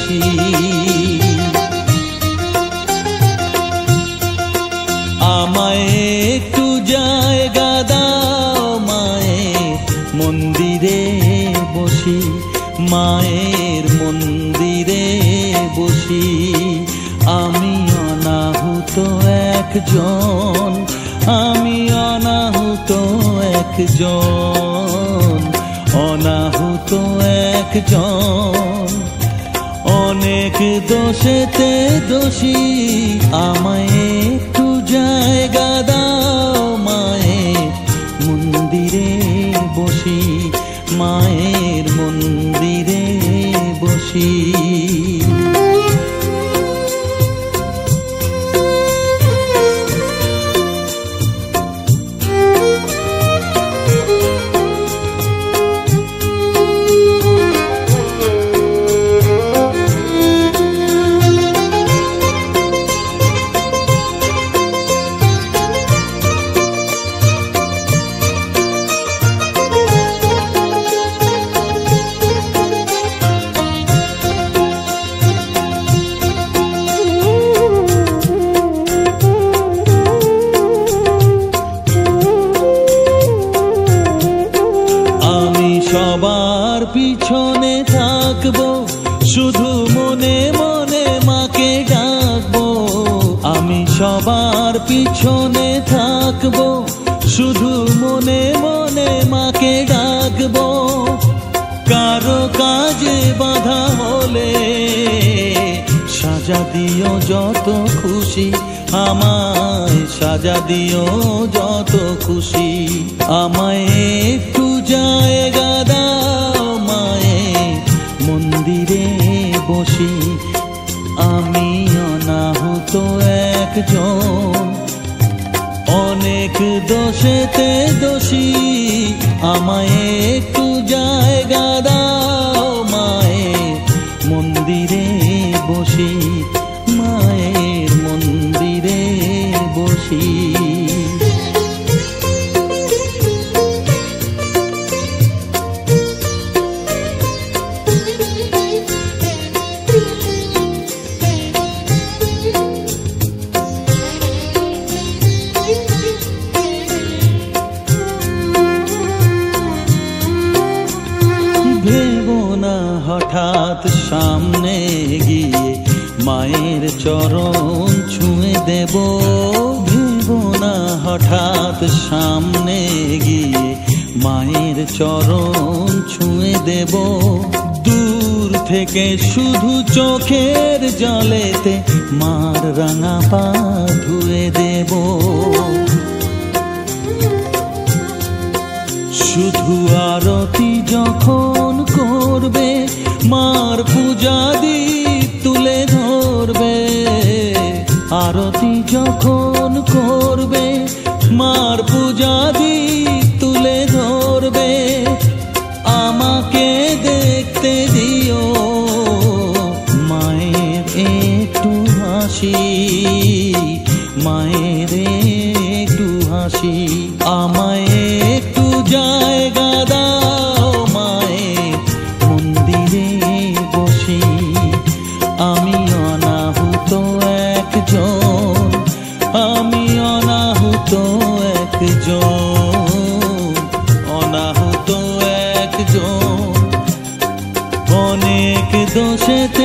বসি। আমায় একটু জায়গা দাও মায়ের মন্দিরে বসি, মায়ের মন্দিরে বসি। আমি অনাহুত একজন, আমি অনাহুত একজন, অনাহুত একজন। অনেক দোষেতে দোষী, আমায় একটু জায়গা দাও মায়ের মন্দিরে বসি, মায়ের মন্দিরে বসি। সবার পিছনে থাকবো, শুধু মনে মনে মাকে ডাকবো। আমি সবার পিছনে থাকবো, শুধু মনে মনে মাকে ডাকবো। কারো কাজে বাধা হলে সাজা দিও যত খুশি, আমায় সাজা দিও যত খুশি। আমায় একটু জায়গা দাও মায়ের মন্দিরে বসি, আমি অনাহুত একজন। অনেক দোষেতে দোষী, আমায় একটু জায়গা দাও মায়ের মন্দিরে বসি, মায়ের মন্দিরে বসি। ভেবো না হঠাৎ সামনে গিয়ে মায়ের চরণ ছুঁয়ে দেব, ভেবো না হঠাৎ সামনে গিয়ে মায়ের চরণ ছুঁয়ে দেব। দূর থেকে শুধু চোখের জলেতে মার রাঙা পা ধুয়ে দেব। শুধু আরতি যখন করবে, মার পূজা দীপ তুলে ধরবে। আরতি যখন করবে, মার পূজা দীপ তুলে ধরবে। আমাকে দেখতে দিও মায়ের একটু হাসি, মায়ের একটু হাসি। আমায় একটু জায়গা দাও মায়ের মন্দিরে বসি, আমি অনাহুত একজন, আমি অনাহুত একজন, অনাহুত একজন। অনেক দোষেতে